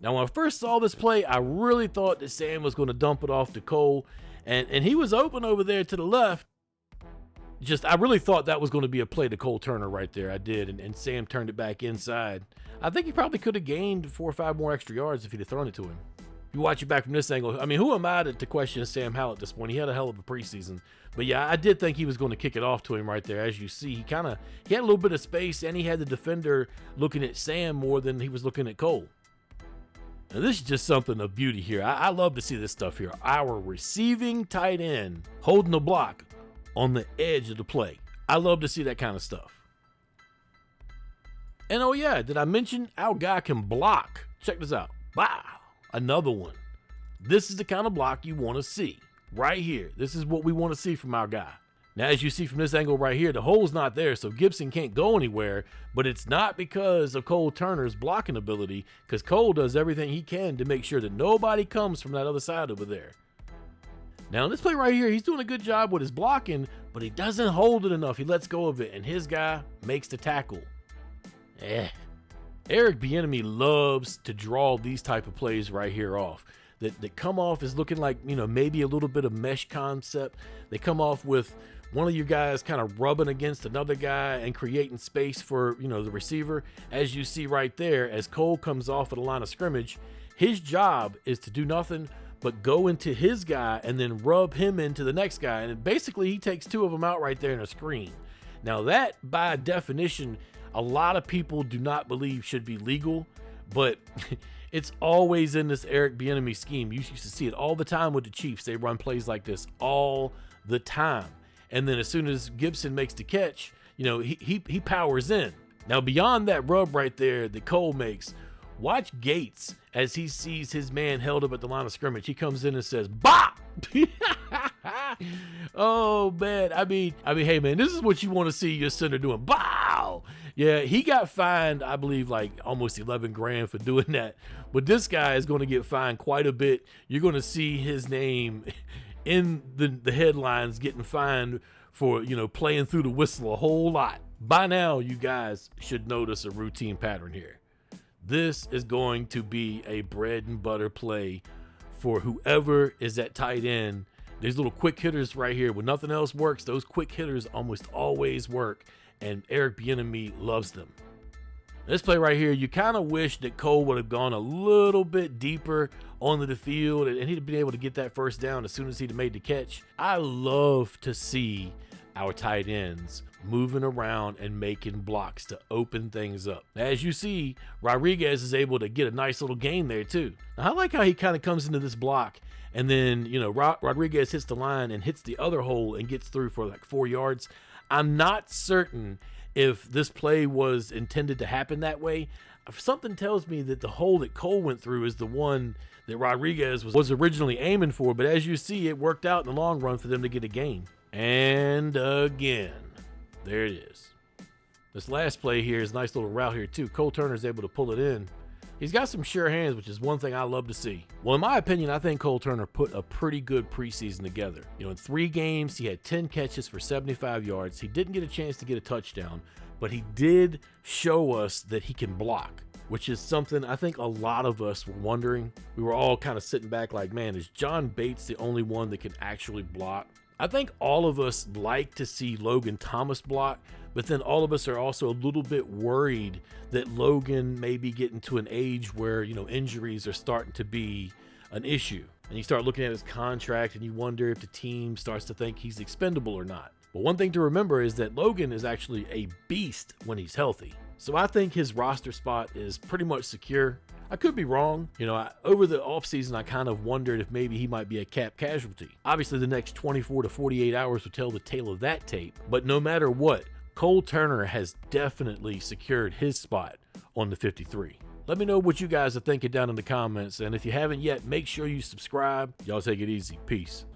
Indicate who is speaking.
Speaker 1: Now, when I first saw this play, I really thought that Sam was going to dump it off to Cole, and he was open over there to the left. I really thought that was going to be a play to Cole Turner right there. I did, and Sam turned it back inside. I think he probably could have gained 4 or 5 more extra yards if he'd have thrown it to him. You watch it back from this angle. I mean, who am I to question Sam Howell at this point? He had a hell of a preseason. But yeah, I did think he was going to kick it off to him right there. As you see, he had a little bit of space, and he had the defender looking at Sam more than he was looking at Cole. Now, this is just something of beauty here. I love to see this stuff here. Our receiving tight end holding the block on the edge of the play. I love to see that kind of stuff. And oh yeah, did I mention our guy can block? Check this out. Wow, another one. This is the kind of block you want to see right here. This is what we want to see from our guy. Now, as you see from this angle right here, the hole's not there, so Gibson can't go anywhere, but it's not because of Cole Turner's blocking ability, because Cole does everything he can to make sure that nobody comes from that other side over there. Now, in this play right here, he's doing a good job with his blocking, but he doesn't hold it enough. He lets go of it, and his guy makes the tackle. Eric Bieniemy loves to draw these type of plays right here off. That come off as looking like, maybe a little bit of mesh concept. They come off with one of you guys kind of rubbing against another guy and creating space for, the receiver. As you see right there, as Cole comes off of the line of scrimmage, his job is to do nothing but go into his guy and then rub him into the next guy. And basically, he takes 2 of them out right there in a screen. Now, that, by definition, a lot of people do not believe should be legal, but it's always in this Eric Bieniemy scheme. You used to see it all the time with the Chiefs. They run plays like this all the time. And then as soon as Gibson makes the catch, he powers in. Now, beyond that rub right there that Cole makes, watch Gates as he sees his man held up at the line of scrimmage. He comes in and says, "Bop!" Oh, man. I mean, hey, man, this is what you want to see your center doing. Bow! Yeah, he got fined, I believe, like almost 11 grand for doing that. But this guy is going to get fined quite a bit. You're going to see his name in the headlines getting fined for, playing through the whistle a whole lot. By now, you guys should notice a routine pattern here. This is going to be a bread and butter play for whoever is at tight end. These little quick hitters right here, when nothing else works, those quick hitters almost always work, and Eric Bieniemy loves them. This play right here, you kind of wish that Cole would have gone a little bit deeper onto the field, and he'd have been able to get that first down as soon as he'd made the catch. I love to see our tight ends moving around and making blocks to open things up. As you see, Rodriguez is able to get a nice little gain there too. Now, I like how he kind of comes into this block and then, Rodriguez hits the line and hits the other hole and gets through for like 4 yards. I'm not certain if this play was intended to happen that way. Something tells me that the hole that Cole went through is the one that Rodriguez was originally aiming for, but as you see, it worked out in the long run for them to get a gain. And again, there it is. This last play here is a nice little route here too. Cole Turner's able to pull it in. He's got some sure hands, which is one thing I love to see. Well, in my opinion, I think Cole Turner put a pretty good preseason together. In 3 games, he had 10 catches for 75 yards. He didn't get a chance to get a touchdown, but he did show us that he can block, which is something I think a lot of us were wondering. We were all kind of sitting back like, man, is John Bates the only one that can actually block? I think all of us like to see Logan Thomas block, but then all of us are also a little bit worried that Logan may be getting to an age where, injuries are starting to be an issue. And you start looking at his contract and you wonder if the team starts to think he's expendable or not. But one thing to remember is that Logan is actually a beast when he's healthy. So I think his roster spot is pretty much secure. I could be wrong. Over the offseason, I kind of wondered if maybe he might be a cap casualty. Obviously, the next 24 to 48 hours will tell the tale of that tape. But no matter what, Cole Turner has definitely secured his spot on the 53. Let me know what you guys are thinking down in the comments. And if you haven't yet, make sure you subscribe. Y'all take it easy. Peace.